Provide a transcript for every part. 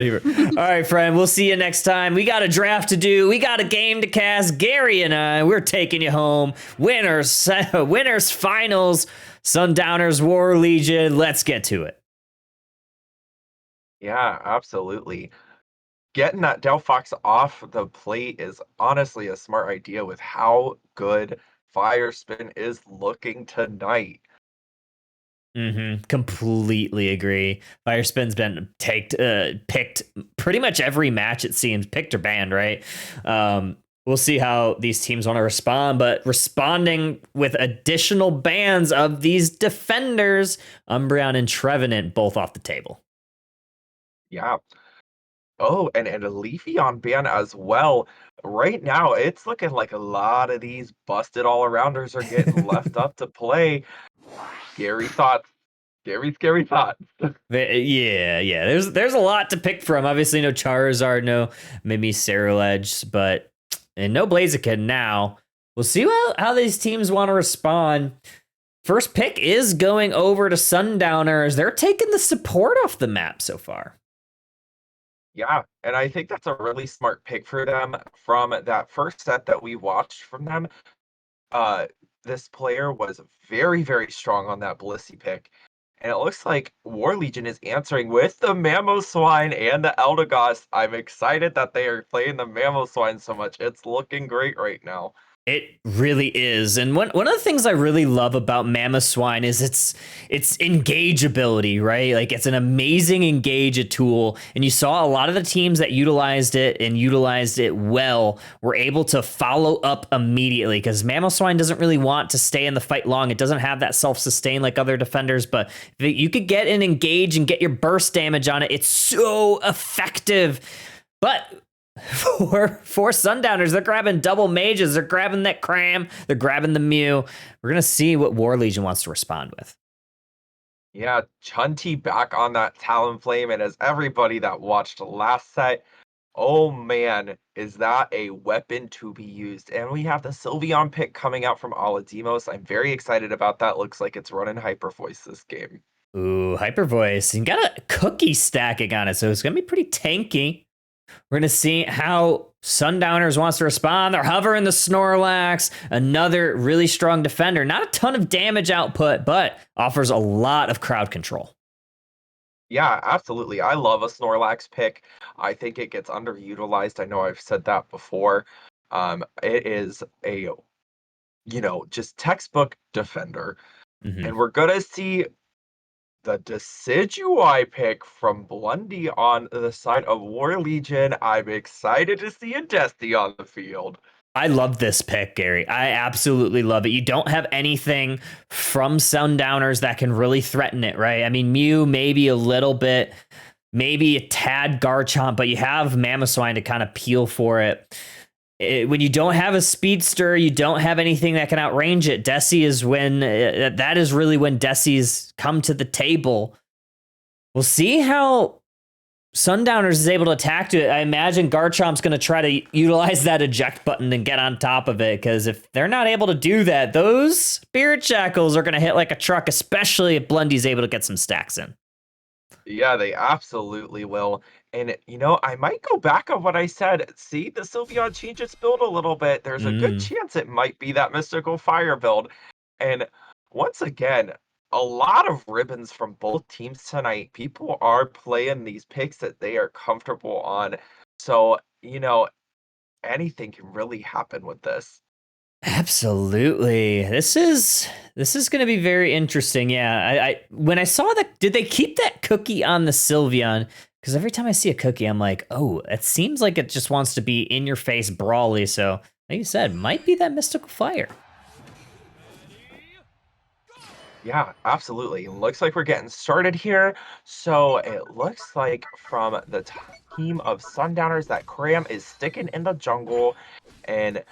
All right, friend. We'll see you next time. We got a draft to do. We got a game to cast. Gary and I, we're taking you home. Winners finals. Sundowners War Legion. Let's get to it. Yeah, absolutely. Getting that Delphox off the plate is honestly a smart idea with how good Firespin is looking tonight. Completely agree. Firespin's been picked pretty much every match, it seems, picked or banned, right? We'll see how these teams want to respond, but responding with additional bans of these defenders, Umbreon and Trevenant, both off the table. Yeah. Oh, and a Leafeon ban as well. Right now, it's looking like a lot of these busted all-arounders are getting left up to play. Scary thoughts. Scary thoughts. Yeah. There's a lot to pick from. Obviously, no Charizard, no maybe Ceruledge, but and no Blaziken now. We'll see how these teams want to respond. First pick is going over to Sundowners. They're taking the support off the map so far. Yeah, and I think that's a really smart pick for them from that first set that we watched from them. Uh, this player was very, very strong on that Blissey pick. And it looks like War Legion is answering with the Mamoswine and the Eldegoss. I'm excited that they are playing the Mamoswine so much. It's looking great right now. It really is. And one of the things I really love about Mamoswine is its engageability, right? Like it's an amazing engage tool. And you saw a lot of the teams that utilized it and utilized it well were able to follow up immediately because Mamoswine doesn't really want to stay in the fight long. It doesn't have that self-sustain like other defenders, but if you could get an engage and get your burst damage on it, it's so effective. But for Sundowners, they're grabbing double mages, they're grabbing that Cram, they're grabbing the Mew. We're gonna see what War Legion wants to respond with. Yeah, Chunty back on that Talonflame, and as everybody that watched last set, oh man, is that a weapon to be used? And we have the Sylveon pick coming out from Aladimos. I'm very excited about that. Looks like it's running Hyper Voice this game. Ooh, Hyper Voice. You got a cookie stacking on it, so it's gonna be pretty tanky. We're going to see how Sundowners wants to respond. They're hovering the Snorlax, another really strong defender. Not a ton of damage output, but offers a lot of crowd control. Yeah, absolutely. I love a Snorlax pick. I think it gets underutilized. I know I've said that before. It is a, just textbook defender. And we're going to see the Decidueye pick from Blundy on the side of War Legion. I'm excited to see a Dusty on the field. I love this pick, Gary. I absolutely love it. You don't have anything from Sundowners that can really threaten it, right? I mean, Mew maybe a little bit, maybe a tad Garchomp, but you have Mamoswine to kind of peel for it. When you don't have a speedster, you don't have anything that can outrange it. Desi is when that is really when Desi's come to the table. We'll see how Sundowners is able to attack to it. I imagine Garchomp's going to try to utilize that eject button and get on top of it, because if they're not able to do that, those Spirit Shackles are going to hit like a truck, especially if Blundy's able to get some stacks in. Yeah, they absolutely will. And, I might go back on what I said. See, the Sylveon changed its build a little bit. There's a good chance it might be that Mystical Fire build. And once again, a lot of ribbons from both teams tonight. People are playing these picks that they are comfortable on. So, anything can really happen with this. Absolutely. This is going to be very interesting. Yeah, I when I saw that, did they keep that cookie on the Sylveon? Because every time I see a cookie, I'm like, oh, it seems like it just wants to be in your face brawly. So, like you said, might be that Mystical Fire. Yeah, absolutely. Looks like we're getting started here. So it looks like from the team of Sundowners that Cram is sticking in the jungle and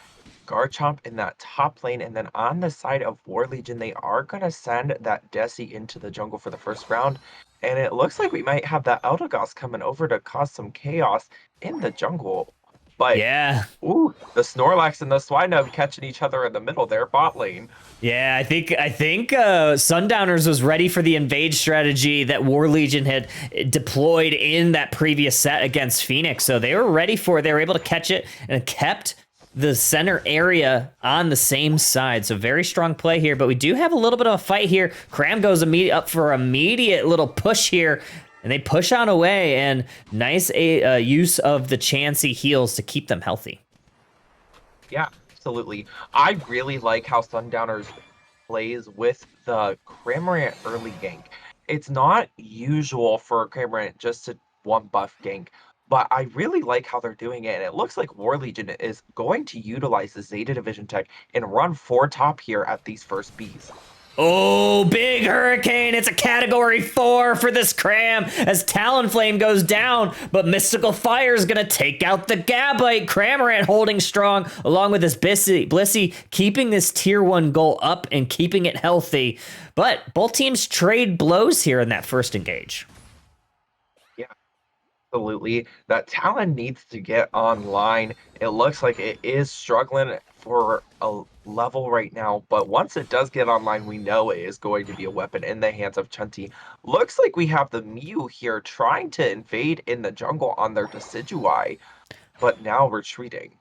Garchomp in that top lane. And then on the side of War Legion, they are going to send that Desi into the jungle for the first round. And it looks like we might have that Eldegoss coming over to cause some chaos in the jungle. But Yeah. ooh, the Snorlax and the Swinub catching each other in the middle there, bot lane. Yeah, I think Sundowners was ready for the invade strategy that War Legion had deployed in that previous set against Phoenix. So they were ready for it. They were able to catch it and kept the center area on the same side. So very strong play here, but we do have a little bit of a fight here. Cram goes up for immediate little push here, and they push on away, and nice use of the Chansey heals to keep them healthy. Yeah, absolutely. I really like how Sundowners plays with the Cramorant early gank. It's not usual for Cramorant just to one buff gank, but I really like how they're doing it. And it looks like War Legion is going to utilize the Zeta Division tech and run 4 top here at these first Bs. Oh, big hurricane. It's a category 4 for this Cram as Talonflame goes down, but Mystical Fire is going to take out the Gabite. Cramorant holding strong along with this Blissey, keeping this tier 1 goal up and keeping it healthy. But both teams trade blows here in that first engage. Yeah, absolutely. That Talon needs to get online. It looks like it is struggling for a level right now, but once it does get online, we know it is going to be a weapon in the hands of Chunti. Looks like we have the Mew here trying to invade in the jungle on their Decidueye, but now retreating.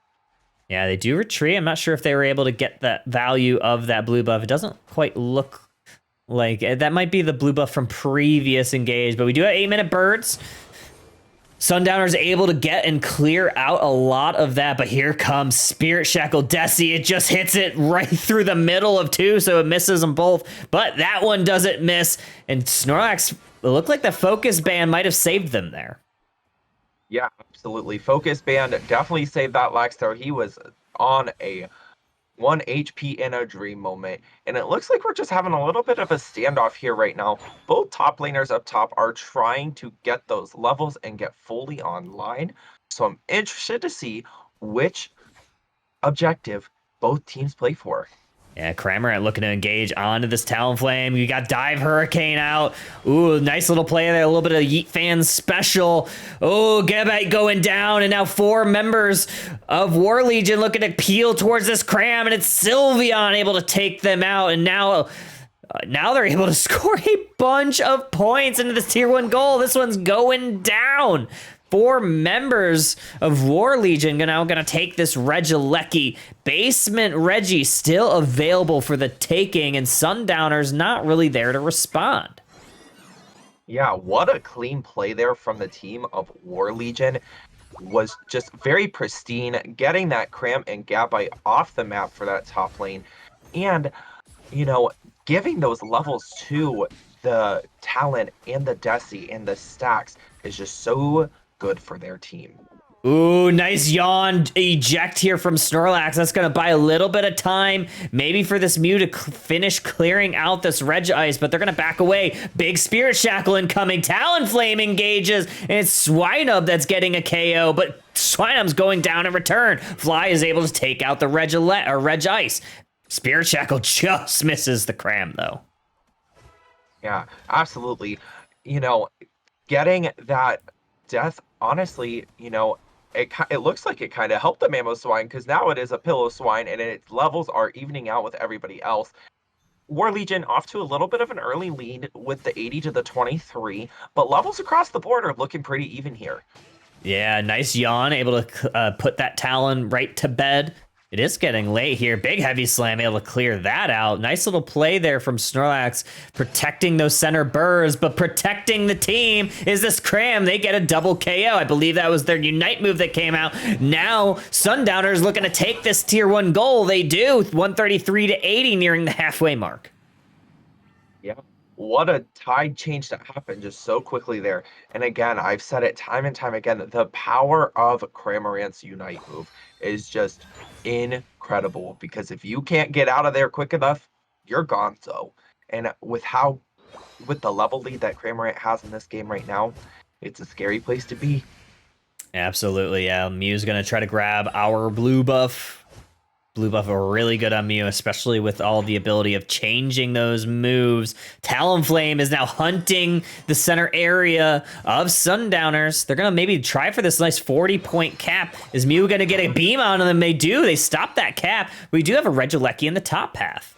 Yeah, they do retreat. I'm not sure if they were able to get that value of that blue buff. It doesn't quite look like that might be the blue buff from previous engage, but we do have 8-minute birds. Sundowners able to get and clear out a lot of that, but here comes Spirit Shackle Desi. It just hits it right through the middle of 2, so it misses them both. But that one doesn't miss, and Snorlax, it looked like the Focus Band might have saved them there. Yeah, absolutely. Focus Band definitely saved that Laxter. He was on a 1 HP in a dream moment. And it looks like we're just having a little bit of a standoff here right now. Both top laners up top are trying to get those levels and get fully online. So I'm interested to see which objective both teams play for. Yeah, Cramorant looking to engage onto this Talonflame. You got Dive Hurricane out. Ooh, nice little play there. A little bit of Yeet Fans special. Oh, Gabite going down. And now 4 members of War Legion looking to peel towards this Cram. And it's Sylveon able to take them out. And now they're able to score a bunch of points into this tier 1 goal. This one's going down. 4 members of War Legion now going to take this Regieleki. Basement Reggie still available for the taking, and Sundowners not really there to respond. Yeah, what a clean play there from the team of War Legion. Was just very pristine, getting that Cram and Gabite off the map for that top lane. And, you know, giving those levels to the Talon and the Desi and the stacks is just so good for their team. Ooh, nice yawn eject here from Snorlax. That's going to buy a little bit of time, maybe for this Mew to finish clearing out this Regice, but they're going to back away. Big Spirit Shackle incoming. Talonflame engages, and it's Swinub that's getting a KO, but Swinub's going down in return. Fly is able to take out the Regice. Spirit Shackle just misses the Cram, though. Yeah, absolutely. You know, getting that death, honestly, you know, it looks like it kind of helped the Mamoswine because now it is a Piloswine and its levels are evening out with everybody else. War Legion off to a little bit of an early lead with the 80 to the 23, but levels across the board are looking pretty even here. Yeah, nice yawn, able to put that Talon right to bed. It is getting late here. Big heavy slam, able to clear that out. Nice little play there from Snorlax, protecting those center burrs, but protecting the team is this Cram. They get a double KO. I believe that was their Unite move that came out. Now, Sundowners looking to take this tier 1 goal. They do, 133 to 80, nearing the halfway mark. Yeah. What a tide change that happened just so quickly there. And again, I've said it time and time again, the power of Cramorant's Unite move is just incredible because if you can't get out of there quick enough, you're gonzo. And with the level lead that Cramorant has in this game right now, it's a scary place to be. Absolutely, yeah. Mew's gonna try to grab our blue buff. Blue buff are really good on Mew, especially with all the ability of changing those moves. Talonflame is now hunting the center area of Sundowners. They're going to maybe try for this nice 40-point cap. Is Mew going to get a beam on them? They do. They stop that cap. We do have a Regieleki in the top path.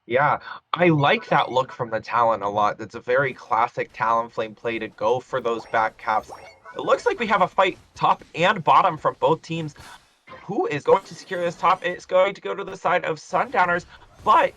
Yeah, I like that look from the Talon a lot. That's a very classic Talonflame play to go for those back caps. It looks like we have a fight top and bottom from both teams. Who is going to secure this top? It's going to go to the side of Sundowners, but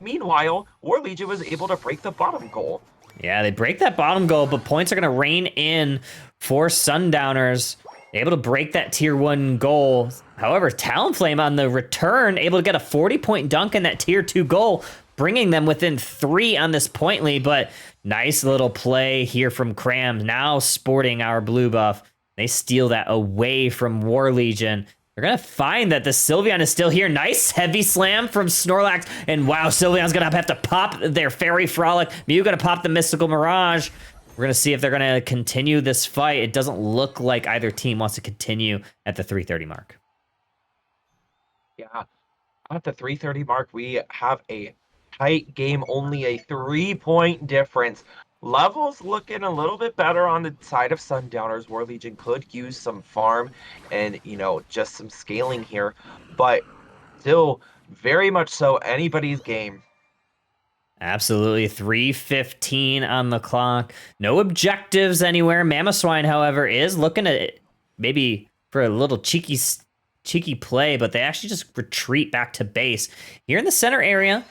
meanwhile, War Legion was able to break the bottom goal. Yeah, they break that bottom goal, but points are going to rain in for Sundowners. Able to break that tier 1 goal. However, Talonflame on the return, able to get a 40-point dunk in that tier 2 goal, bringing them within 3 on this point lead, but nice little play here from Cram, now sporting our blue buff. They steal that away from War Legion. They're going to find that the Sylveon is still here. Nice heavy slam from Snorlax. And wow, Sylveon's going to have to pop their Fairy Frolic. Mew going to pop the Mystical Mirage. We're going to see if they're going to continue this fight. It doesn't look like either team wants to continue at the 3:30 mark. Yeah, at the 3:30 mark, we have a tight game, only a 3-point difference. Levels looking a little bit better on the side of Sundowners. War Legion could use some farm and, just some scaling here, but still very much so anybody's game. Absolutely. 3:15 on the clock. No objectives anywhere. Mamoswine, however, is looking at maybe for a little cheeky play, but they actually just retreat back to base. Here in the center area,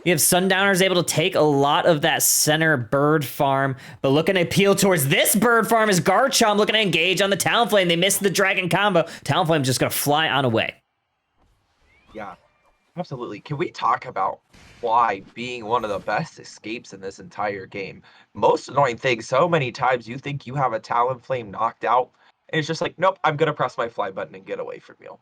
you have Sundowners able to take a lot of that center bird farm, but looking to appeal towards this bird farm is Garchomp looking to engage on the Talonflame. They missed the dragon combo. Talonflame's just going to fly on away. Yeah, absolutely. Can we talk about why being one of the best escapes in this entire game? Most annoying thing, so many times you think you have a Talonflame knocked out, and it's just like, nope, I'm going to press my fly button and get away from you.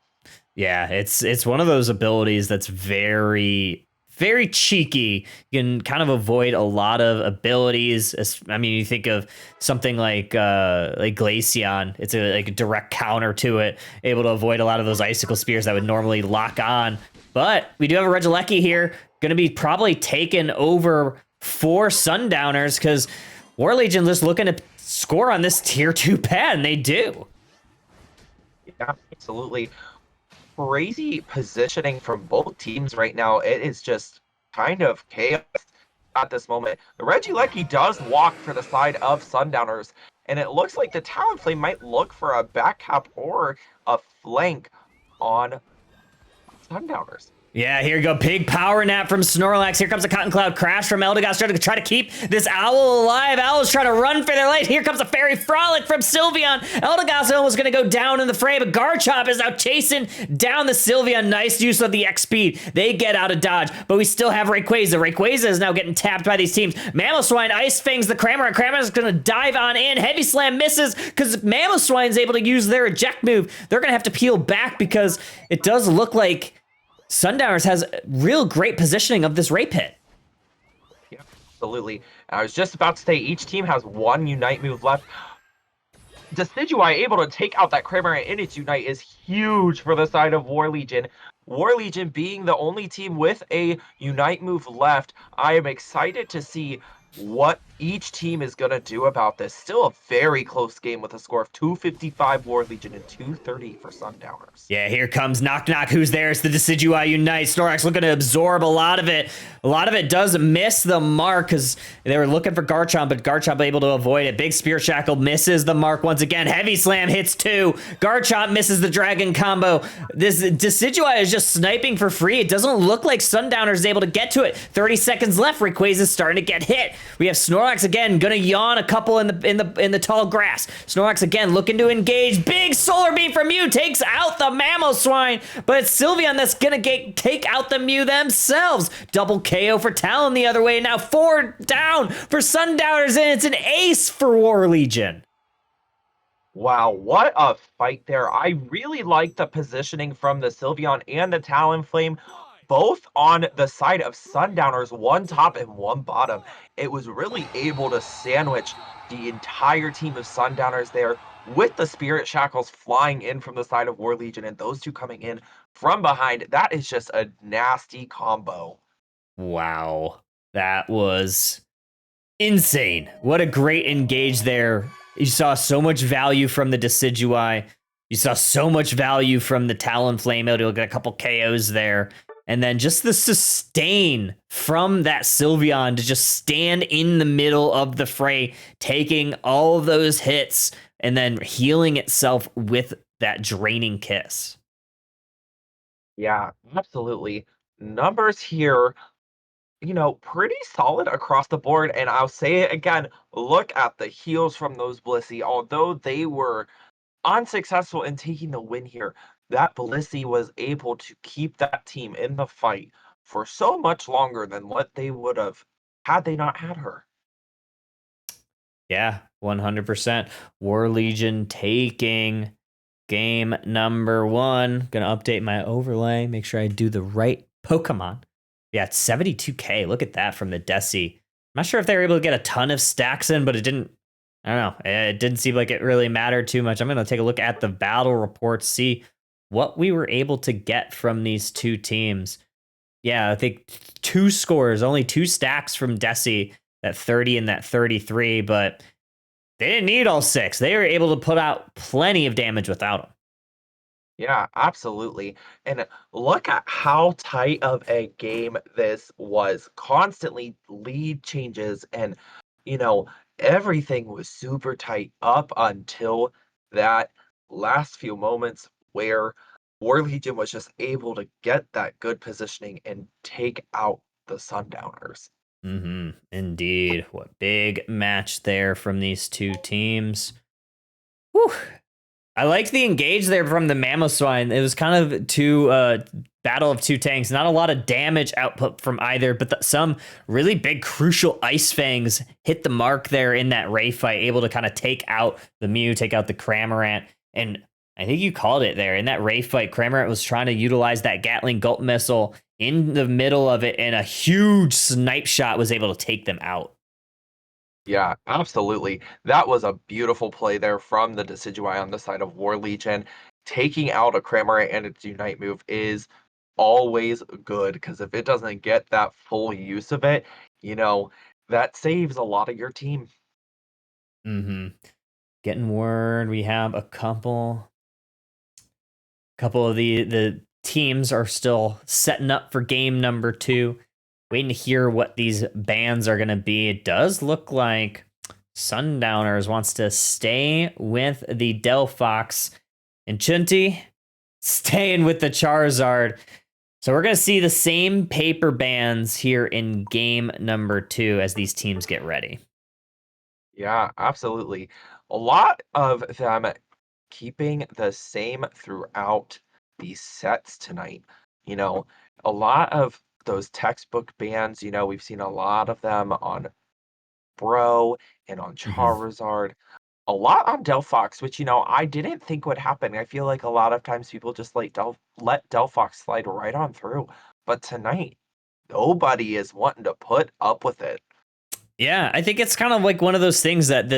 Yeah, it's one of those abilities that's very, very cheeky. You can kind of avoid a lot of abilities. I mean, you think of something like Glaceon. It's a direct counter to it, able to avoid a lot of those icicle spears that would normally lock on. But we do have a Regieleki here, going to be probably taken over for Sundowners because War Legion just looking to score on this tier 2 pad, and they do. Yeah, absolutely. Crazy positioning from both teams right now. It is just kind of chaos at this moment. The Regieleki does walk for the side of Sundowners, and it looks like the Talonflame might look for a back cap or a flank on Sundowners. Yeah, here you go. Big power nap from Snorlax. Here comes a Cotton Cloud Crash from Eldegoss, trying to try to keep this Owl alive. Owl's trying to run for their life. Here comes a Fairy Frolic from Sylveon. Eldegoss almost going to go down in the fray, but Garchomp is now chasing down the Sylveon. Nice use of the X speed. They get out of dodge, but we still have Rayquaza. Rayquaza is now getting tapped by these teams. Mamoswine Ice Fangs the Cramorant. Cramorant's going to dive on in. Heavy Slam misses because Mamoswine's able to use their eject move. They're going to have to peel back because it does look like Sundowners has real great positioning of this Ray Pit. Yeah, absolutely. I was just about to say each team has one Unite move left. Decidueye able to take out that Cramorant in its Unite is huge for the side of War Legion. War Legion being the only team with a Unite move left, I am excited to see what each team is going to do about this. Still a very close game with a score of 255 War Legion and 230 for Sundowners. Yeah, here comes Knock Knock. Who's there? It's the Decidueye Unite. Snorlax looking to absorb a lot of it. A lot of it does miss the mark because they were looking for Garchomp, but Garchomp able to avoid it. Big Spear Shackle misses the mark once again. Heavy Slam hits 2. Garchomp misses the Dragon combo. This Decidueye is just sniping for free. It doesn't look like Sundowners is able to get to it. 30 seconds left. Rayquaza is starting to get hit. We have Snorlax again, gonna yawn a couple in the tall grass. Snorlax again looking to engage. Big Solar Beam from Mew takes out the Mamoswine, but it's Sylveon that's gonna take out the Mew themselves. Double KO for Talon the other way. Now 4 down for Sundowners, and it's an ace for War Legion. Wow, what a fight there. I really like the positioning from the Sylveon and the Talonflame. both on the side of Sundowners, one top and one bottom. It was really able to sandwich the entire team of Sundowners there with the Spirit Shackles flying in from the side of War Legion and those two coming in from behind. That is just a nasty combo. Wow. That was insane. What a great engage there. You saw so much value from the Decidui. You saw so much value from the Talonflame. You'll get a couple KOs there. And then just the sustain from that Sylveon to just stand in the middle of the fray, taking all those hits and then healing itself with that draining kiss. Yeah, absolutely. Numbers here, pretty solid across the board. And I'll say it again, look at the heals from those Blissey. Although they were unsuccessful in taking the win here, that Blissey was able to keep that team in the fight for so much longer than what they would have had they not had her. Yeah, 100%. War Legion taking game number 1. Gonna update my overlay, make sure I do the right Pokemon. Yeah, it's 72k. Look at that from the Desi. I'm not sure if they were able to get a ton of stacks in, but it didn't. I don't know. It didn't seem like it really mattered too much. I'm gonna take a look at the battle reports, see what we were able to get from these two teams. Yeah, I think 2 scores, only 2 stacks from Desi, that 30 and that 33, but they didn't need all 6. They were able to put out plenty of damage without them. Yeah, absolutely. And look at how tight of a game this was. Constantly lead changes and, you know, everything was super tight up until that last few moments where War Legion was just able to get that good positioning and take out the Sundowners. Indeed. What big match there from these two teams. Whew. I liked the engage there from the Mamoswine. It was kind of battle of two tanks. Not a lot of damage output from either, but some really big crucial Ice Fangs hit the mark there in that Ray fight, able to kind of take out the Mew, take out the Cramorant. And I think you called it there. In that Ray fight, Cramorant was trying to utilize that Gatling Gulp missile in the middle of it, and a huge snipe shot was able to take them out. Yeah, absolutely. That was a beautiful play there from the Decidueye on the side of War Legion. Taking out a Cramorant and its Unite move is always good because if it doesn't get that full use of it, that saves a lot of your team. Mm-hmm. Getting word, we have a couple of the teams are still setting up for game number 2. Waiting to hear what these bans are going to be. It does look like Sundowners wants to stay with the Delphox, and Chunti staying with the Charizard. So we're going to see the same paper bans here in game number 2 as these teams get ready. Yeah, absolutely. A lot of them keeping the same throughout these sets tonight. You know, a lot of those textbook bans, we've seen a lot of them on Bro and on Mm-hmm. Charizard, a lot on Delphox, which, I didn't think would happen. I feel like a lot of times people just let Delphox slide right on through. But tonight, nobody is wanting to put up with it. Yeah, I think it's kind of like one of those things that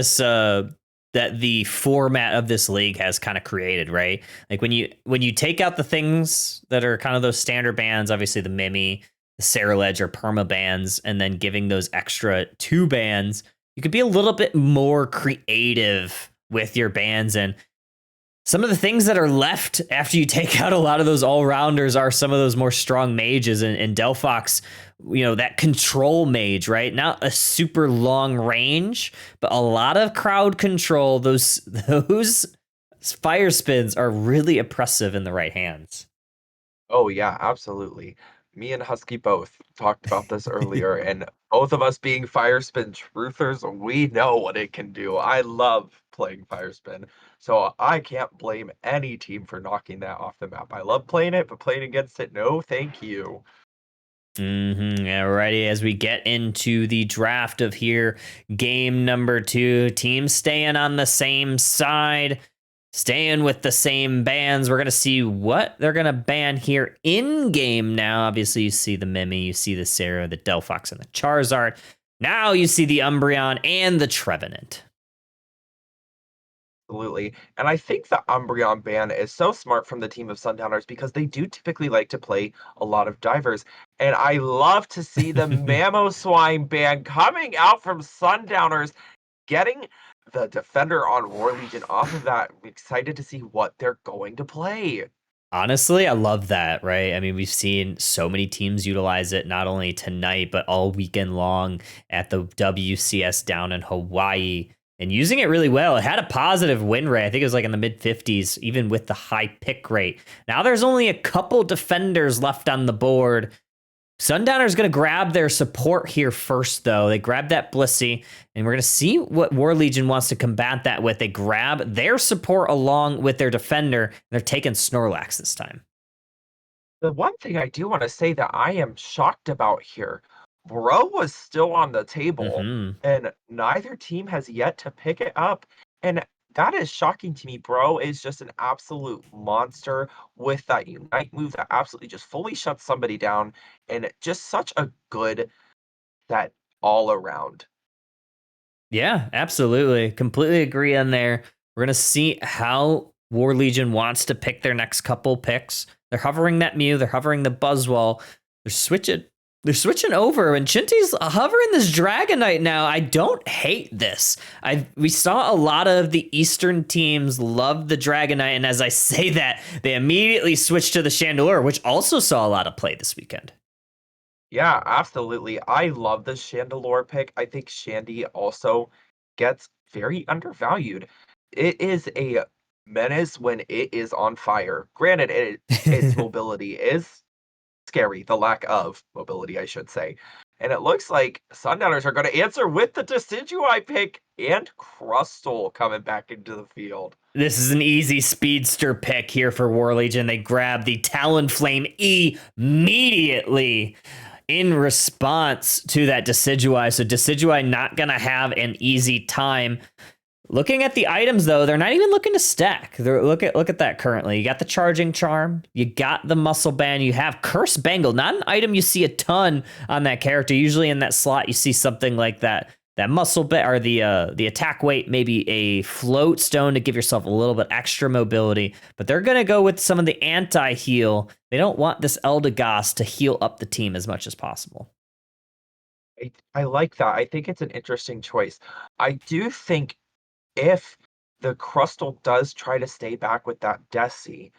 that the format of this league has kind of created, right? Like when you take out the things that are kind of those standard bans, obviously the Mimi, the Saraledge are perma bans, and then giving those extra 2 bans, you could be a little bit more creative with your bans. And some of the things that are left after you take out a lot of those all-rounders are some of those more strong mages, and Delphox, that control mage, right? Not a super long range, but a lot of crowd control. Those fire spins are really oppressive in the right hands. Oh, yeah, absolutely. Me and Husky both talked about this earlier, and both of us being Fire Spin truthers, we know what it can do. I love playing Fire Spin, so I can't blame any team for knocking that off the map. I love playing it, but playing against it, no, thank you. Alrighty, as we get into the draft of here, game number 2, teams staying on the same side. Staying with the same bans, we're going to see what they're going to ban here in-game now. Obviously, you see the Mimi, you see the Sarah, the Delphox, and the Charizard. Now you see the Umbreon and the Trevenant. Absolutely. And I think the Umbreon ban is so smart from the team of Sundowners because they do typically like to play a lot of divers. And I love to see the Mamoswine ban coming out from Sundowners, getting the defender on War Legion off of that. I'm excited to see what they're going to play. Honestly, I love that, right? I mean, we've seen so many teams utilize it, not only tonight, but all weekend long at the WCS down in Hawaii, and using it really well. It had a positive win rate. I think it was like in the mid 50s, even with the high pick rate. Now there's only a couple defenders left on the board. Sundowners going to grab their support here first, though. They grab that Blissey, and we're going to see what War Legion wants to combat that with. They grab their support along with their defender, and they're taking Snorlax this time. The one thing I do want to say that I am shocked about here, Bro was still on the table, and neither team has yet to pick it up. And that is shocking to me. Bro is just an absolute monster with that Unite move that absolutely just fully shuts somebody down, and just such a good set all around. Yeah, absolutely. Completely agree on there. We're going to see how War Legion wants to pick their next couple picks. They're hovering that Mew. They're hovering the Buzzwole. They're switching over, and Chinty's hovering this Dragonite now. I don't hate this. We saw a lot of the Eastern teams love the Dragonite, and as I say that, they immediately switched to the Chandelure, which also saw a lot of play this weekend. Yeah, absolutely. I love the Chandelure pick. I think Shandy also gets very undervalued. It is a menace when it is on fire. Granted, its mobility is scary, the lack of mobility, I should say. And it looks like Sundowners are going to answer with the Decidueye pick and Crustle coming back into the field. This is an easy speedster pick here for War Legion. They grab the Talonflame immediately in response to that Decidueye. So Decidueye not going to have an easy time. Looking at the items, though, they're not even looking to stack. Look at that currently. You got the Charging Charm. You got the Muscle Band. You have Curse Bangle. Not an item you see a ton on that character. Usually in that slot, you see something like that. That Muscle Band or the attack weight, maybe a Float Stone to give yourself a little bit extra mobility. But they're going to go with some of the anti-heal. They don't want this Eldegoss to heal up the team as much as possible. I like that. I think it's an interesting choice. I do think if the Crustle does try to stay back with that Desi,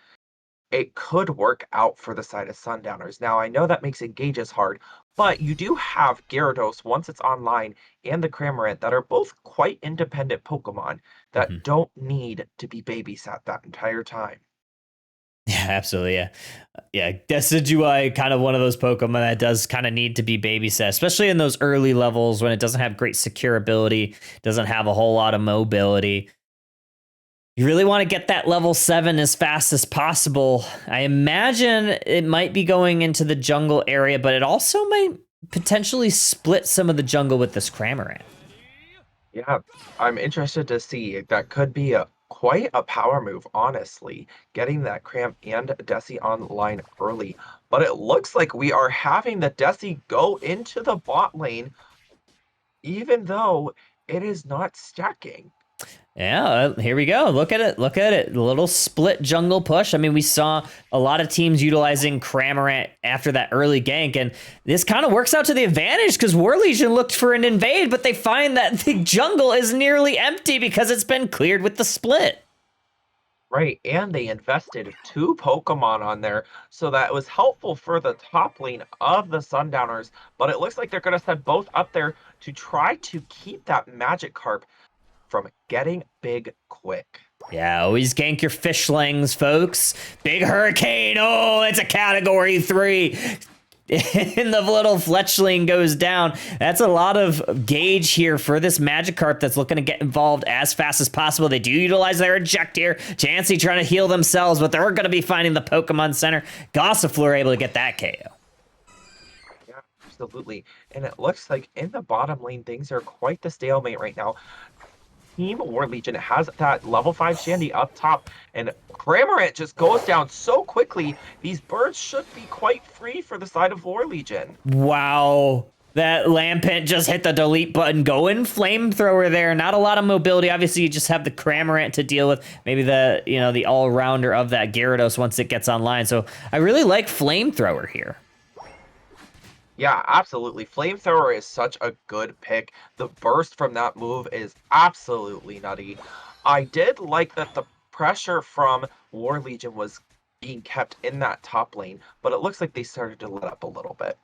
it could work out for the side of Sundowners. Now, I know that makes Engages hard, but you do have Gyarados once it's online and the Cramorant that are both quite independent Pokemon that don't need to be babysat that entire time. Yeah, absolutely. Yeah. Decidueye, kind of one of those Pokemon that does kind of need to be babysat, especially in those early levels when it doesn't have great securability, doesn't have a whole lot of mobility. You really want to get that level 7 as fast as possible. I imagine it might be going into the jungle area, but it also might potentially split some of the jungle with this Cramorant. Yeah, I'm interested to see. That could be quite a power move, honestly, getting that Cram and Desi online early. But it looks like we are having the Desi go into the bot lane, even though it is not stacking. Yeah, here we go. Look at it. A little split jungle push. I mean, we saw a lot of teams utilizing Cramorant after that early gank, and this kind of works out to the advantage because War Legion looked for an invade, but they find that the jungle is nearly empty because it's been cleared with the split. Right, and they invested 2 Pokemon on there, so that was helpful for the top lane of the Sundowners, but it looks like they're going to send both up there to try to keep that Magikarp from getting big quick. Yeah, always gank your fishlings, folks. Big Hurricane. Oh, it's a category 3. And the little fletchling goes down. That's a lot of gauge here for this Magikarp that's looking to get involved as fast as possible. They do utilize their eject here. Chansey trying to heal themselves, but they're going to be finding the Pokemon Center. Gossifleur able to get that KO. Yeah, absolutely. And it looks like in the bottom lane, things are quite the stalemate right now. Team War Legion has that level 5 Shandy up top, and Cramorant just goes down so quickly. These birds should be quite free for the side of War Legion. Wow. That Lampent just hit the delete button. Going flamethrower there. Not a lot of mobility. Obviously, you just have the Cramorant to deal with. Maybe the, the all-rounder of that Gyarados once it gets online. So I really like flamethrower here. Yeah, absolutely. Flamethrower is such a good pick. The burst from that move is absolutely nutty. I did like that the pressure from War Legion was being kept in that top lane, but it looks like they started to let up a little bit.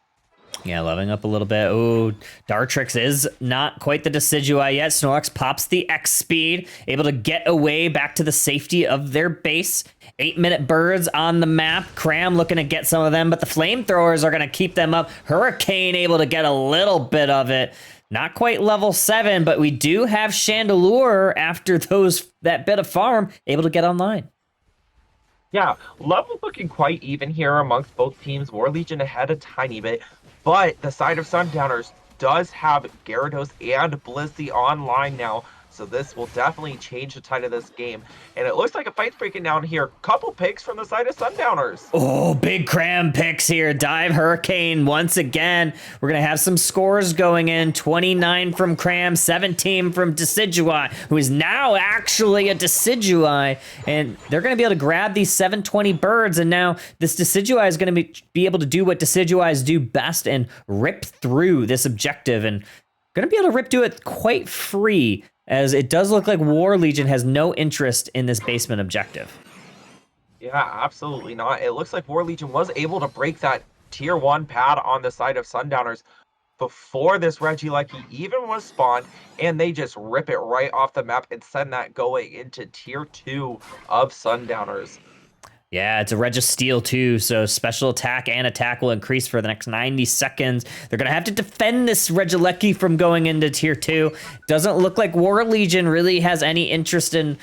Yeah, leveling up a little bit. Ooh, Dartrix is not quite the Decidueye yet. Snorlax pops the X speed, able to get away back to the safety of their base. 8-minute birds on the map. Cram looking to get some of them, but the flamethrowers are going to keep them up. Hurricane able to get a little bit of it. Not quite level 7, but we do have Chandelure after that bit of farm able to get online. Yeah, level looking quite even here amongst both teams. War Legion ahead a tiny bit, but the side of Sundowners does have Gyarados and Blissey online now, so this will definitely change the tide of this game. And it looks like a fight's breaking down here. Couple picks from the side of Sundowners. Oh, big Cram picks here. Dive Hurricane once again. We're going to have some scores going in. 29 from Cram, 17 from Decidueye, who is now actually a Decidueye. And they're going to be able to grab these 720 birds. And now this Decidueye is going to be able to do what Decidueyes do best and rip through this objective. And going to be able to rip through it quite free, as it does look like War Legion has no interest in this basement objective. Yeah, absolutely not. It looks like War Legion was able to break that tier 1 pad on the side of Sundowners before this Regieleki even was spawned, and they just rip it right off the map and send that going into tier 2 of Sundowners. Yeah, it's a Registeel too, so special attack and attack will increase for the next 90 seconds. They're going to have to defend this Regieleki from going into tier 2. Doesn't look like War Legion really has any interest in,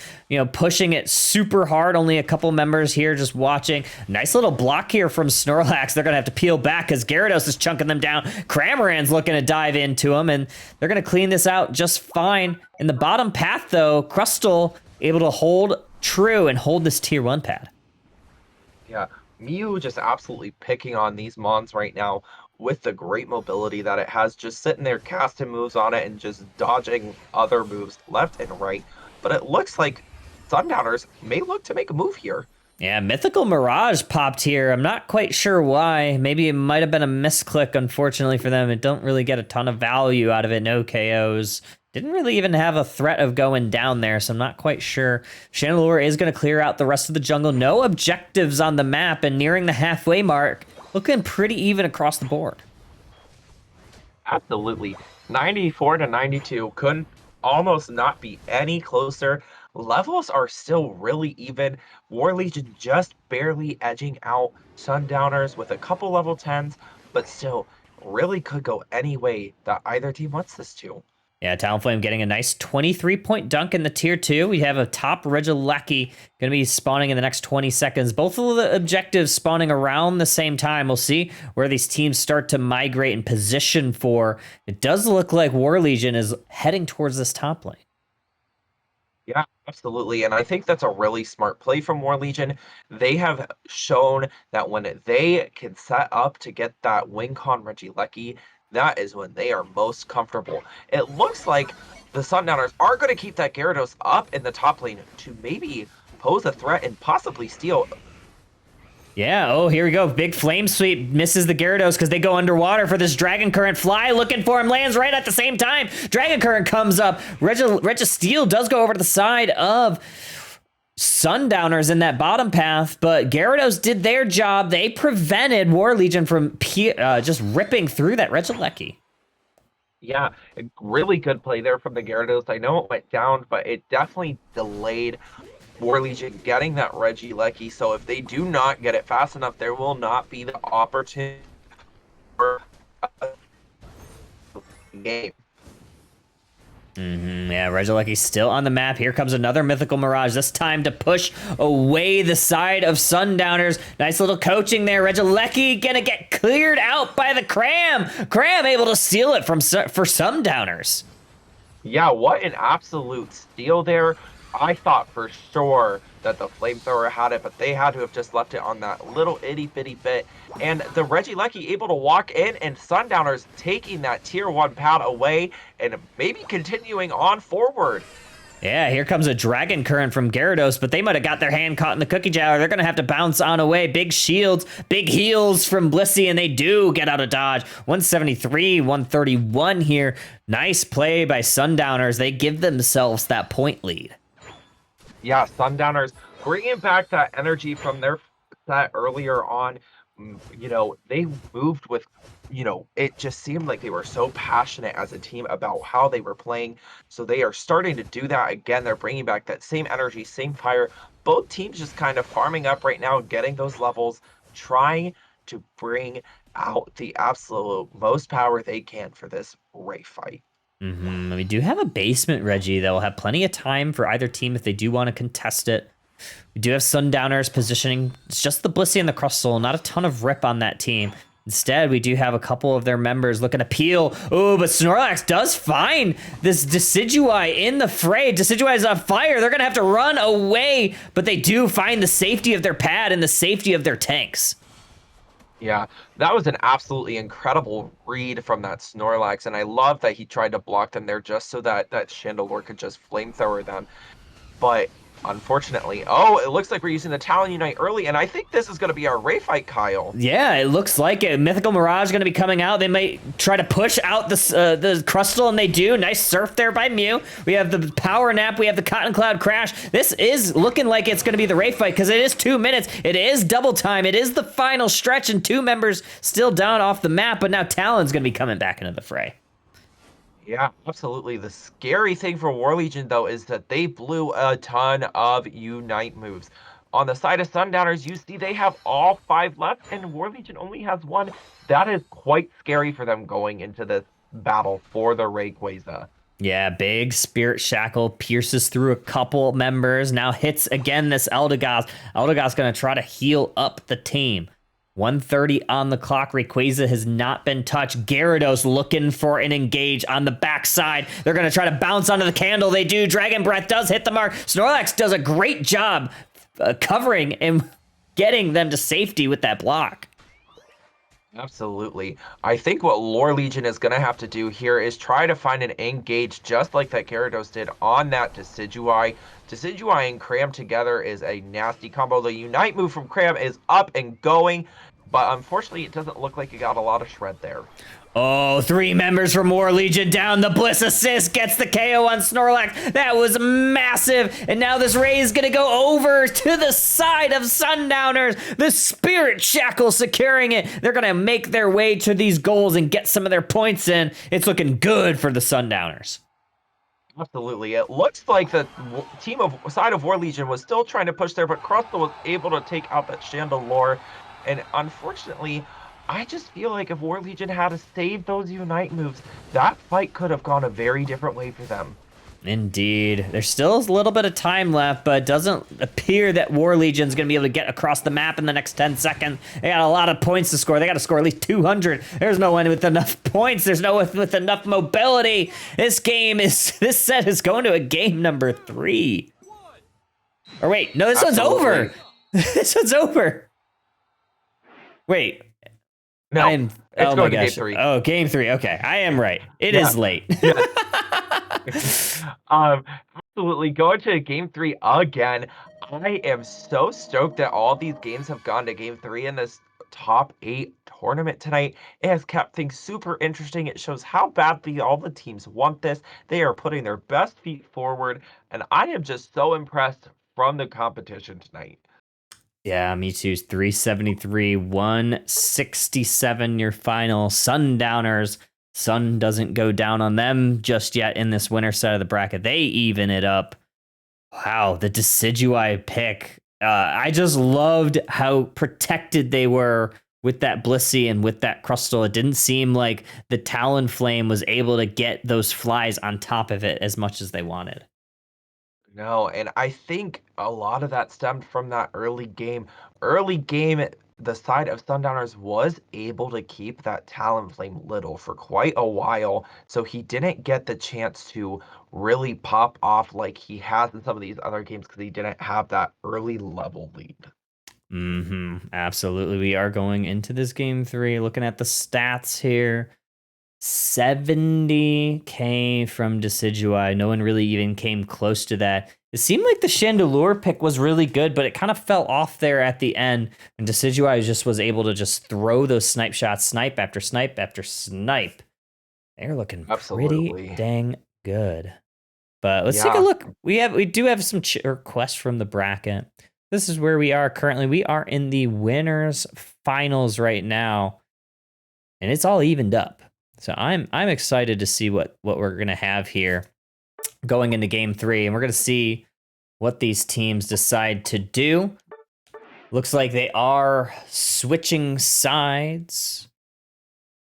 pushing it super hard. Only a couple members here just watching. Nice little block here from Snorlax. They're going to have to peel back as Gyarados is chunking them down. Cramorant's looking to dive into them, and they're going to clean this out just fine. In the bottom path, though, Crustle able to hold true and hold this tier 1 pad. Yeah, Mew just absolutely picking on these mons right now with the great mobility that it has, just sitting there casting moves on it and just dodging other moves left and right. But it looks like Sundowners may look to make a move here. Yeah, Mythical Mirage popped here. I'm not quite sure why. Maybe it might have been a misclick, unfortunately for them. It don't really get a ton of value out of it. No KOs. Didn't really even have a threat of going down there, so I'm not quite sure. Chandelure is going to clear out the rest of the jungle. No objectives on the map, and nearing the halfway mark. Looking pretty even across the board. Absolutely. 94 to 92 couldn't almost not be any closer. Levels are still really even. War Legion just barely edging out Sundowners with a couple level 10s, but still really could go any way that either team wants this to. Yeah, Talonflame getting a nice 23-point dunk in the tier 2. We have a top Regieleki going to be spawning in the next 20 seconds. Both of the objectives spawning around the same time. We'll see where these teams start to migrate and position for. It does look like War Legion is heading towards this top lane. Yeah, absolutely. And I think that's a really smart play from War Legion. They have shown that when they can set up to get that WinCon Regieleki, that is when they are most comfortable. It looks like the Sundowners are going to keep that Gyarados up in the top lane to maybe pose a threat and possibly steal. Yeah, oh, here we go. Big Flame Sweep misses the Gyarados because they go underwater for this Dragon Current. Fly looking for him, lands right at the same time. Dragon Current comes up. Registeel does go over to the side of Sundowners in that bottom path, but Gyarados did their job. They prevented War Legion from just ripping through that Regieleki. Yeah, a really good play there from the Gyarados. I know it went down, but it definitely delayed War Legion getting that Regieleki. So if they do not get it fast enough, there will not be the opportunity for a game. Yeah, Regieleki's still on the map. Here comes another Mythical Mirage, this time to push away the side of Sundowners. Nice little coaching there. Regieleki gonna get cleared out by the Cram. Cram able to steal it for Sundowners. Yeah, what an absolute steal there. I thought for sure that the flamethrower had it, but they had to have just left it on that little itty bitty bit. And the Regieleki able to walk in, and Sundowners taking that tier 1 pad away and maybe continuing on forward. Yeah, here comes a Dragon Current from Gyarados, but they might have got their hand caught in the cookie jar. They're going to have to bounce on away. Big shields, big heals from Blissey, and they do get out of dodge. 173, 131 here. Nice play by Sundowners. They give themselves that point lead. Yeah, Sundowners bringing back that energy from their set earlier on. They moved with, it just seemed like they were so passionate as a team about how they were playing. So they are starting to do that again. They're bringing back that same energy, same fire. Both teams just kind of farming up right now, getting those levels, trying to bring out the absolute most power they can for this Ray fight. We do have a basement Reggie that will have plenty of time for either team if they do want to contest it. We do have Sundowners positioning. It's just the Blissey and the Crustle, not a ton of rip on that team. Instead, we do have a couple of their members looking to peel. Oh, but Snorlax does find this Decidueye in the fray. Decidueye is on fire. They're going to have to run away, but they do find the safety of their pad and the safety of their tanks. Yeah, that was an absolutely incredible read from that Snorlax, and I love that he tried to block them there just so that Chandelure could just flamethrower them. But unfortunately, oh, it looks like we're using the Talon Unite early, and I think this is going to be our Ray fight, Kyle. Yeah, it looks like it. Mythical Mirage going to be coming out. They might try to push out the Crustle, and they do. Nice surf there by Mew. We have the Power Nap. We have the Cotton Cloud Crash. This is looking like it's going to be the Ray fight because it is 2 minutes. It is double time. It is the final stretch, and 2 members still down off the map, but now Talon's going to be coming back into the fray. Yeah, absolutely. The scary thing for War Legion, though, is that they blew a ton of Unite moves. On the side of Sundowners, you see they have all 5 left, and War Legion only has 1. That is quite scary for them going into this battle for the Rayquaza. Yeah, big Spirit Shackle pierces through a couple members. Now hits again this Eldegoss. Eldegoss going to try to heal up the team. 1:30 on the clock. Rayquaza has not been touched. Gyarados looking for an engage on the backside. They're going to try to bounce onto the candle. They do. Dragon Breath does hit the mark. Snorlax does a great job covering and getting them to safety with that block. Absolutely. I think what Lore Legion is going to have to do here is try to find an engage just like that Gyarados did on that Decidueye. Decidueye and Cram together is a nasty combo. The Unite move from Cram is up and going, but unfortunately it doesn't look like it got a lot of shred there. Oh, 3 members from War Legion down. The Bliss assist gets the KO on Snorlax. That was massive. And now this Ray is going to go over to the side of Sundowners. The Spirit Shackle securing it. They're going to make their way to these goals and get some of their points in. It's looking good for the Sundowners. Absolutely. It looks like the side of War Legion was still trying to push there, but Crustle was able to take out that Chandelure. And unfortunately, I just feel like if War Legion had saved those Unite moves, that fight could have gone a very different way for them. Indeed. There's still a little bit of time left, but it doesn't appear that War Legion's going to be able to get across the map in the next 10 seconds. They got a lot of points to score. They got to score at least 200. There's no one with enough points. There's no one with enough mobility. This set is going to a game number 3. Or wait, no, this one's over. This one's over. Wait. No, it's going to game 3. Oh, game 3. Okay, I am right. It is late. Absolutely. Going to game 3 again. I am so stoked that all these games have gone to game 3 in this top 8 tournament tonight. It has kept things super interesting. It shows how badly all the teams want this. They are putting their best feet forward, and I am just so impressed from the competition tonight. Yeah, me too. 373, 167, your final. Sundowners. Sun doesn't go down on them just yet in this winner side of the bracket. They even it up. Wow, the Decidueye pick. I just loved how protected they were with that Blissey and with that Crustle. It didn't seem like the Talonflame was able to get those flies on top of it as much as they wanted. No, and I think a lot of that stemmed from that early game. Early game, the side of Sundowners was able to keep that Talonflame little for quite a while, so he didn't get the chance to really pop off like he has in some of these other games because he didn't have that early level lead. Absolutely. We are going into this game 3. Looking at the stats here. 70k from Decidueye. No one really even came close to that. It seemed like the Chandelure pick was really good, but it kind of fell off there at the end. And Decidueye just was able to just throw those snipe shots, snipe after snipe after snipe. They're looking pretty Absolutely. dang good. But let's take a Yeah. look. We do have some requests from the bracket. This is where we are currently. We are in the winners finals right now, and it's all evened up. So I'm excited to see what we're gonna have here going into game 3, and we're gonna see what these teams decide to do. Looks like they are switching sides.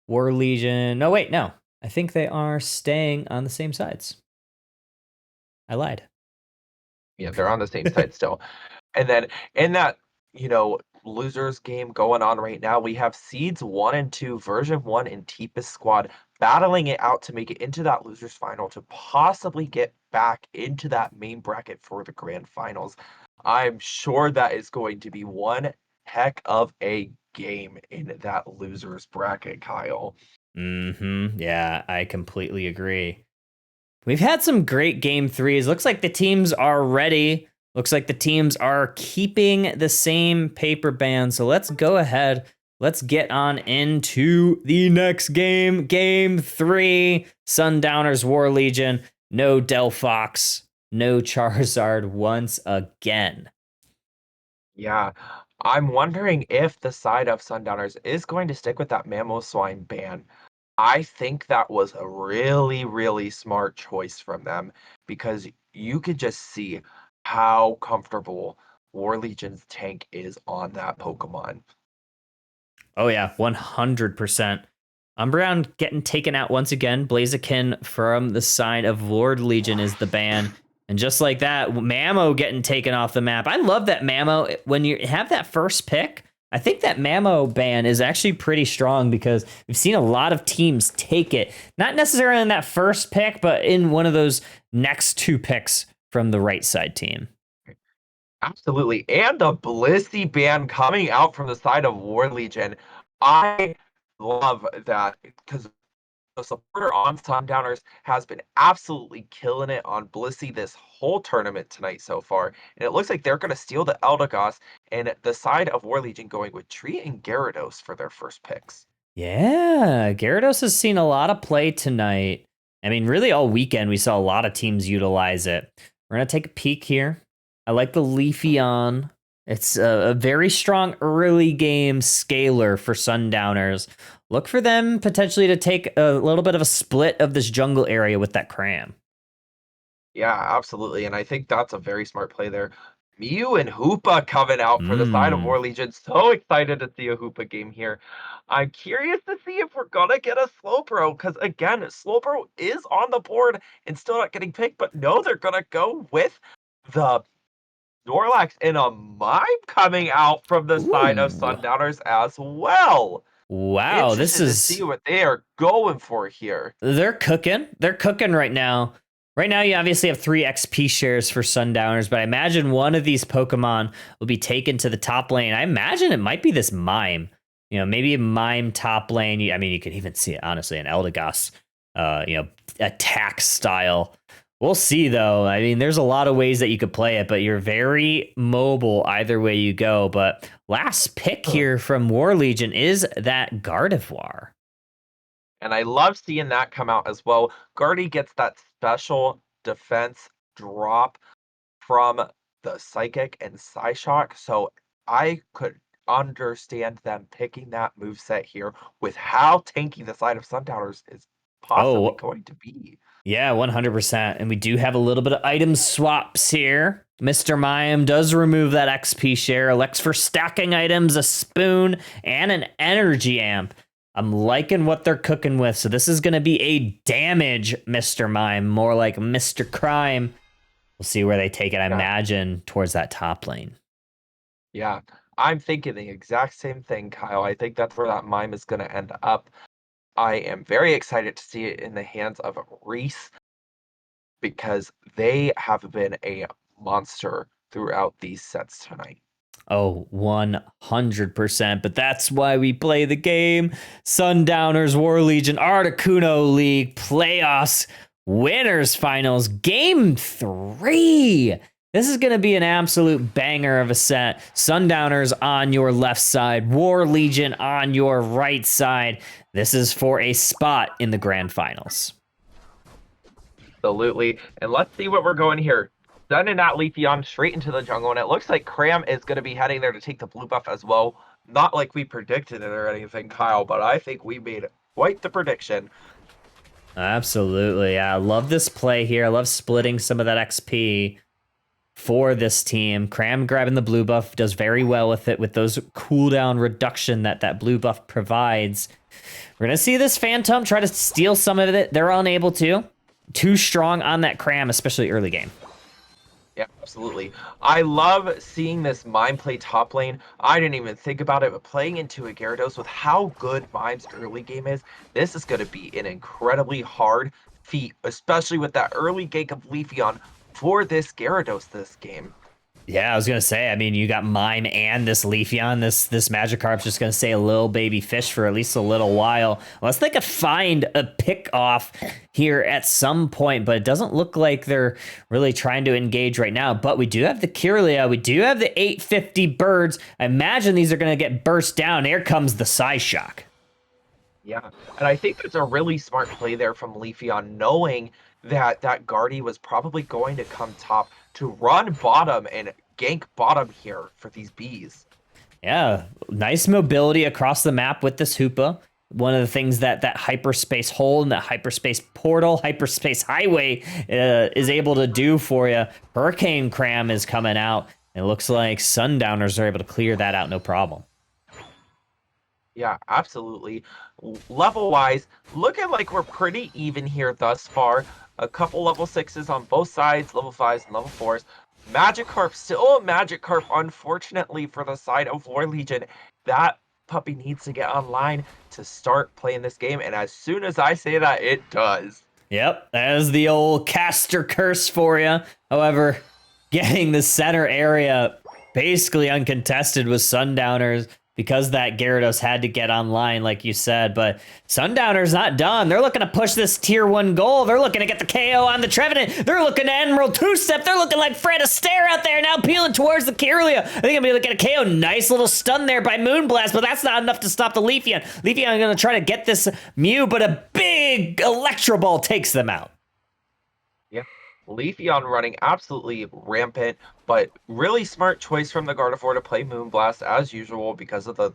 War Legion. No, wait, no. I think they are staying on the same sides. I lied. Yeah, they're on the same side still. And then in that, losers game going on right now, we have Seeds 1 and 2, Version 1 and Teepus Squad battling it out to make it into that losers final to possibly get back into that main bracket for the grand finals. I'm sure that is going to be one heck of a game in that losers bracket, Kyle. Yeah, I completely agree. We've had some great game 3s. Looks like the teams are ready. Looks like the teams are keeping the same paper band. So let's go ahead. Let's get on into the next game. Game 3. Sundowners War Legion. No Delphox. No Charizard once again. Yeah, I'm wondering if the side of Sundowners is going to stick with that Mamoswine ban. I think that was a really, really smart choice from them because you could just see how comfortable War Legion's tank is on that Pokemon. Oh, yeah, 100%. Umbreon getting taken out once again. Blaziken from the side of Lord Legion is the ban. And just like that, Mamo getting taken off the map. I love that Mamo, when you have that first pick, I think that Mamo ban is actually pretty strong because we've seen a lot of teams take it. Not necessarily in that first pick, but in one of those next 2 picks from the right side team. Absolutely. And the Blissey ban coming out from the side of War Legion. I love that because the supporter on Sundowners has been absolutely killing it on Blissey this whole tournament tonight so far. And it looks like they're going to steal the Eldegoss and the side of War Legion going with Tree and Gyarados for their first picks. Yeah, Gyarados has seen a lot of play tonight. I mean, really all weekend we saw a lot of teams utilize it. We're going to take a peek here. I like the Leafeon. It's a very strong early game scaler for Sundowners. Look for them potentially to take a little bit of a split of this jungle area with that Cram. Yeah, absolutely. And I think that's a very smart play there. Mew and Hoopa coming out for the side of War Legion. So excited to see a Hoopa game here. I'm curious to see if we're gonna get a Slowbro, because again, Slowbro is on the board and still not getting picked, but no, they're gonna go with the Snorlax and a Mime coming out from the side of Ooh. Sundowners as well. Wow, this Interested to is... see what they are going for here. They're cooking. They're cooking right now. Right now, you obviously have 3 XP shares for Sundowners, but I imagine one of these Pokemon will be taken to the top lane. I imagine it might be this Mime. Maybe a Mime top lane. I mean, you could even see it, honestly, an Eldegoss, attack style. We'll see, though. I mean, there's a lot of ways that you could play it, but you're very mobile either way you go. But last pick here from War Legion is that Gardevoir. And I love seeing that come out as well. Guardy gets that special defense drop from the Psychic and Psyshock, so I could understand them picking that move set here with how tanky the side of Sundowners is possibly Oh, going to be. yeah, 100%. And we do have a little bit of item swaps here. Mr. Mime does remove that XP share, elects for stacking items, a spoon, and an energy amp. I'm liking what they're cooking with. So this is going to be a damage Mr. Mime, more like Mr. Crime. We'll see where they take it, I Yeah. imagine, towards that top lane. Yeah, I'm thinking the exact same thing, Kyle. I think that's where that mime is going to end up. I am very excited to see it in the hands of Reese because they have been a monster throughout these sets tonight. Oh, 100%. But that's why we play the game. Sundowners, War Legion, Articuno League, playoffs, winners finals, game 3. This is going to be an absolute banger of a set. Sundowners on your left side, War Legion on your right side. This is for a spot in the grand finals. Absolutely. And let's see what we're going here. Sending that Leafeon straight into the jungle, and it looks like Cram is going to be heading there to take the blue buff as well. Not like we predicted it or anything, Kyle, but I think we made quite the prediction. Absolutely. Yeah, I love this play here. I love splitting some of that XP for this team. Cram grabbing the blue buff does very well with it, with those cooldown reduction that blue buff provides. We're going to see this Phantom try to steal some of it. They're unable to. Too strong on that Cram, especially early game. Yeah, absolutely. I love seeing this Mime play top lane. I didn't even think about it, but playing into a Gyarados with how good Mime's early game is, this is going to be an incredibly hard feat, especially with that early gank of Leafeon for this Gyarados this game. Yeah, I was gonna say. I mean, you got Mime and this Leafeon. This Magikarp's just gonna stay a little baby fish for at least a little while, unless they could find a pick off here at some point. But it doesn't look like they're really trying to engage right now. But we do have the Kirlia. We do have the 850 birds. I imagine these are gonna get burst down. Here comes the Psyshock. Yeah, and I think it's a really smart play there from Leafeon, knowing that that Guardy was probably going to come top to run bottom and gank bottom here for these bees. Yeah, nice mobility across the map with this Hoopa. One of the things that hyperspace hole and that hyperspace portal, hyperspace highway is able to do for you. Hurricane Cram is coming out. It looks like Sundowners are able to clear that out no problem. Yeah, absolutely. Level-wise, looking like we're pretty even here thus far. A couple level 6s on both sides, level 5s and level 4s. Magikarp, still a Magikarp, unfortunately, for the side of War Legion. That puppy needs to get online to start playing this game, and as soon as I say that, it does. Yep, that is the old caster curse for you. However, getting the center area basically uncontested with Sundowners, because that Gyarados had to get online, like you said. But Sundowners not done. They're looking to push this tier 1 goal. They're looking to get the KO on the Trevenant. They're looking to Emerald 2-step. They're looking like Fred Astaire out there now, peeling towards the Kirlia. I think I'm going to get a KO. Nice little stun there by Moonblast, but that's not enough to stop the Leafeon. Leafeon going to try to get this Mew, but a big Electro Ball takes them out. Yeah, Leafeon running absolutely rampant, but really smart choice from the Gardevoir to play Moonblast as usual because of the,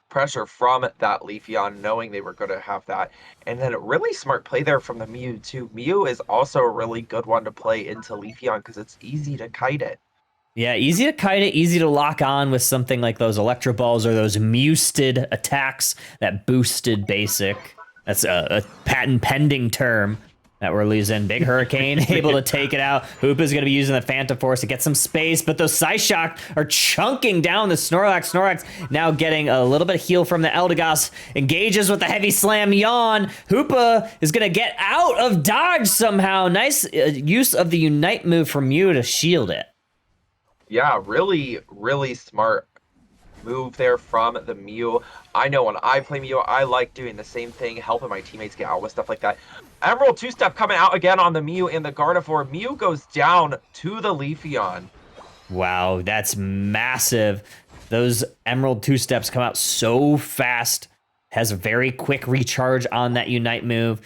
pressure from that Leafeon, knowing they were going to have that. And then a really smart play there from the Mew too. Mew is also a really good one to play into Leafeon because it's easy to kite it. Yeah, easy to kite it, easy to lock on with something like those Electro Balls or those Musted attacks, that boosted basic. That's a patent pending term that we're losing. Big Hurricane able to take it out. Hoop is going to be using the Phantom Force to get some space, but those Psyshock are chunking down the Snorlax. Snorlax now getting a little bit of heal from the Eldegoss. Engages with the Heavy Slam Yawn. Hoopa is going to get out of dodge somehow. Nice use of the Unite move from Mew to shield it. Yeah, really, really smart move there from the Mew. I know when I play Mew, I like doing the same thing, helping my teammates get out with stuff like that. Emerald 2-step coming out again on the Mew and the Gardevoir. Mew goes down to the Leafeon. Wow, that's massive. Those Emerald 2-steps come out so fast. Has a very quick recharge on that Unite move.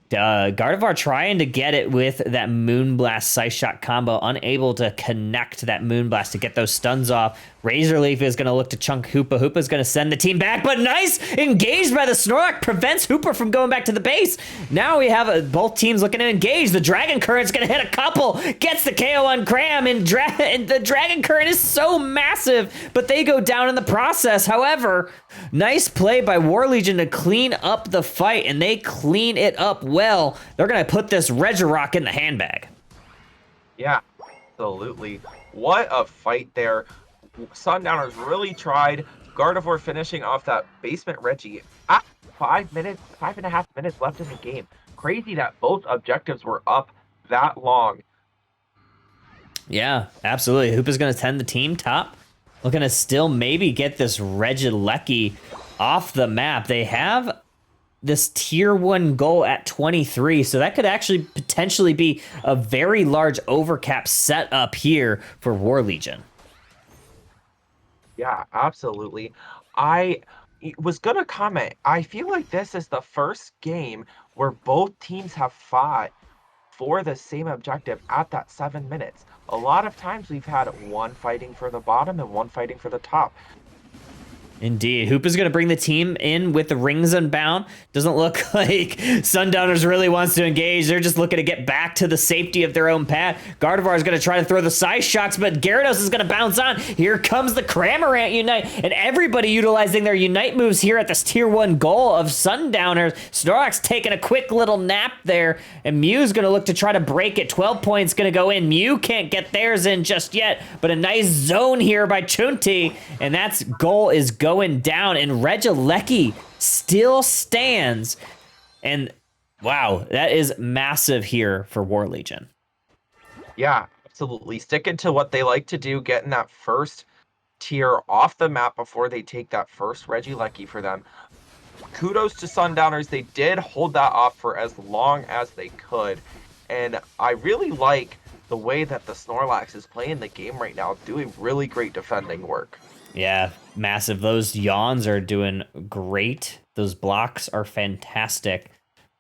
Gardevoir trying to get it with that Moonblast Psyshock combo, unable to connect that Moonblast to get those stuns off. Razor Leaf is going to look to chunk Hoopa. Hoopa's going to send the team back, but nice engaged by the Snorlax, prevents Hoopa from going back to the base. Now we have both teams looking to engage. The Dragon Current's going to hit a couple, gets the KO on Cram, and the Dragon Current is so massive, but they go down in the process. However, nice play by War Legion to clean up the fight, and they clean it up well. They're going to put this Regirock in the handbag. Yeah, absolutely. What a fight there. Sundowners really tried. Gardevoir finishing off that basement Reggie at 5 minutes, 5.5 minutes left in the game. Crazy that both objectives were up that long. Yeah, absolutely. Hoopa's going to tend the team top. Looking to still maybe get this Regieleki off the map. They have this tier 1 goal at 23, so that could actually potentially be a very large overcap set up here for War Legion. Yeah, absolutely. I was gonna comment. I feel like this is the first game where both teams have fought for the same objective at that 7 minutes. A lot of times we've had one fighting for the bottom and one fighting for the top. Indeed. Hoopa's going to bring the team in with the rings unbound. Doesn't look like Sundowners really wants to engage. They're just looking to get back to the safety of their own pad. Gardevoir is going to try to throw the side shocks, but Gyarados is going to bounce on. Here comes the Cramorant Unite, and everybody utilizing their Unite moves here at this tier 1 goal of Sundowners. Snorlax taking a quick little nap there, and Mew's going to look to try to break it. 12 points going to go in. Mew can't get theirs in just yet, but a nice zone here by Chunti, and that's goal is going down, and Regieleki still stands. And wow, that is massive here for War Legion. Yeah, absolutely. Sticking to what they like to do, getting that first tier off the map before they take that first Regieleki for them. Kudos to Sundowners. They did hold that off for as long as they could. And I really like the way that the Snorlax is playing the game right now, doing really great defending work. Yeah, massive. Those yawns are doing great. Those blocks are fantastic.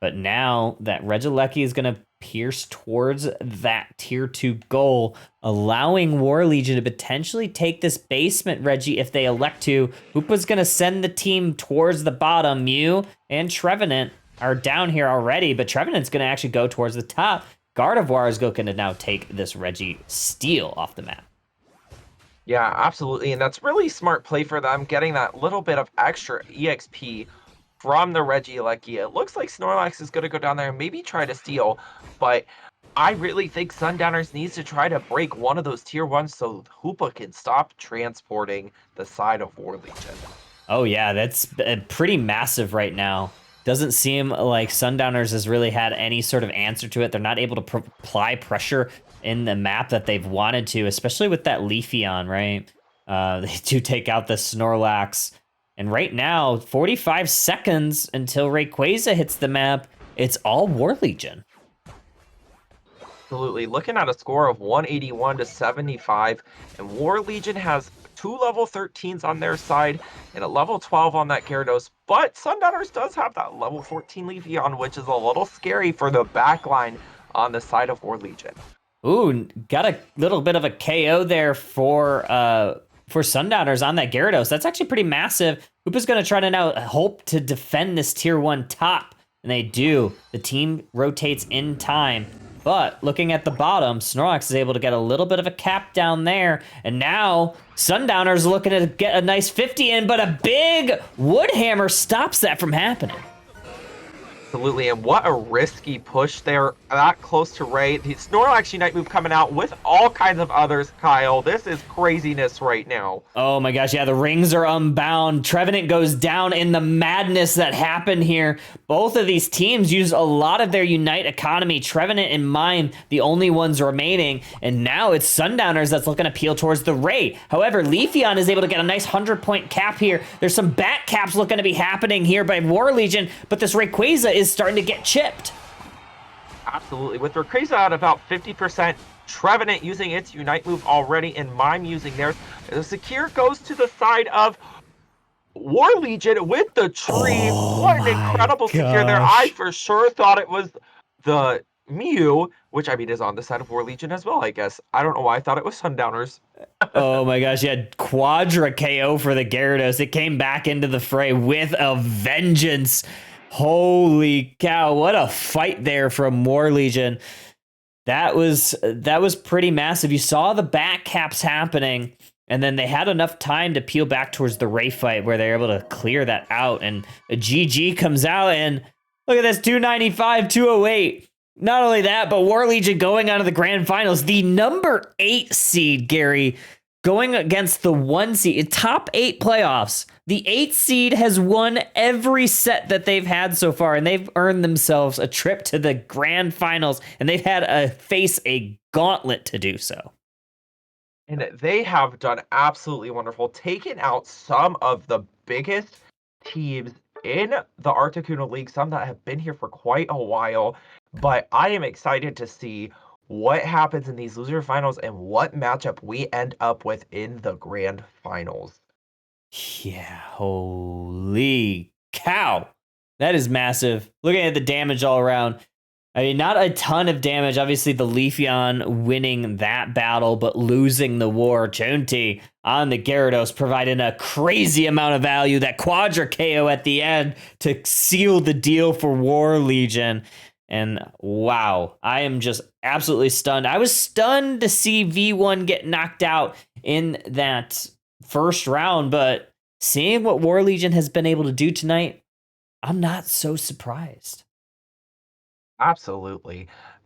But now that Regieleki is going to pierce towards that tier 2 goal, allowing War Legion to potentially take this basement Reggie if they elect to. Hoopa's going to send the team towards the bottom. Mew and Trevenant are down here already, but Trevenant's going to actually go towards the top. Gardevoir is going to now take this Reggie steal off the map. Yeah, absolutely. And that's really smart play for them, getting that little bit of extra EXP from the Regieleki. It looks like Snorlax is going to go down there and maybe try to steal, but I really think Sundowners needs to try to break one of those tier 1s so Hoopa can stop transporting the side of War Legion. Oh yeah, that's pretty massive right now. Doesn't seem like Sundowners has really had any sort of answer to it. They're not able to apply pressure in the map that they've wanted to, especially with that Leafeon, right? They do take out the Snorlax. And right now, 45 seconds until Rayquaza hits the map. It's all War Legion. Absolutely. Looking at a score of 181 to 75, and War Legion has 2 level 13s on their side and a level 12 on that Gyarados, but Sundowners does have that level 14 Leafeon, which is a little scary for the backline on the side of War Legion. Ooh, got a little bit of a KO there for Sundowners on that Gyarados. That's actually pretty massive. Hoopa's going to try to now hope to defend this tier 1 top, and they do. The team rotates in time. But looking at the bottom, Snorlax is able to get a little bit of a cap down there. And now Sundowners looking to get a nice 50 in, but a big wood hammer stops that from happening. Absolutely, and what a risky push there, that close to Ray. The Snorlax Unite move coming out with all kinds of others, Kyle. This is craziness right now. Oh my gosh, yeah, the rings are unbound. Trevenant goes down in the madness that happened here. Both of these teams use a lot of their Unite economy. Trevenant and Mine, the only ones remaining, and now it's Sundowners that's looking to peel towards the Ray. However, Leafeon is able to get a nice 100-point cap here. There's some bat caps looking to be happening here by War Legion, but this Rayquaza is starting to get chipped. Absolutely. With Rayquaza at about 50%, Trevenant using its Unite move already, and Mime using theirs. The Secure goes to the side of War Legion with the tree. What an incredible Secure there. I for sure thought it was the Mew, which I mean is on the side of War Legion as well, I guess. I don't know why I thought it was Sundowners. Oh my gosh, yeah, quadra KO for the Gyarados. It came back into the fray with a vengeance. Holy cow, what a fight there from War Legion. That was pretty massive. You saw the back caps happening, and then they had enough time to peel back towards the Ray fight where they're able to clear that out, and a GG comes out, and look at this, 295, 208. Not only that, but War Legion going on to the grand finals. The number 8 seed, Gary, going against the 1 seed, top 8 playoffs. The 8th seed has won every set that they've had so far, and they've earned themselves a trip to the grand finals, and they've had to face a gauntlet to do so. And they have done absolutely wonderful, taking out some of the biggest teams in the Articuno League, some that have been here for quite a while. But I am excited to see what happens in these loser finals and what matchup we end up with in the grand finals. Yeah, holy cow. That is massive. Looking at the damage all around. I mean, not a ton of damage. Obviously, the Leafeon winning that battle, but losing the war. Junti on the Gyarados providing a crazy amount of value. That Quadra KO at the end to seal the deal for War Legion. And wow, I am just absolutely stunned. I was stunned to see V1 get knocked out in that first round, but seeing what War Legion has been able to do tonight, I'm not so surprised. Absolutely.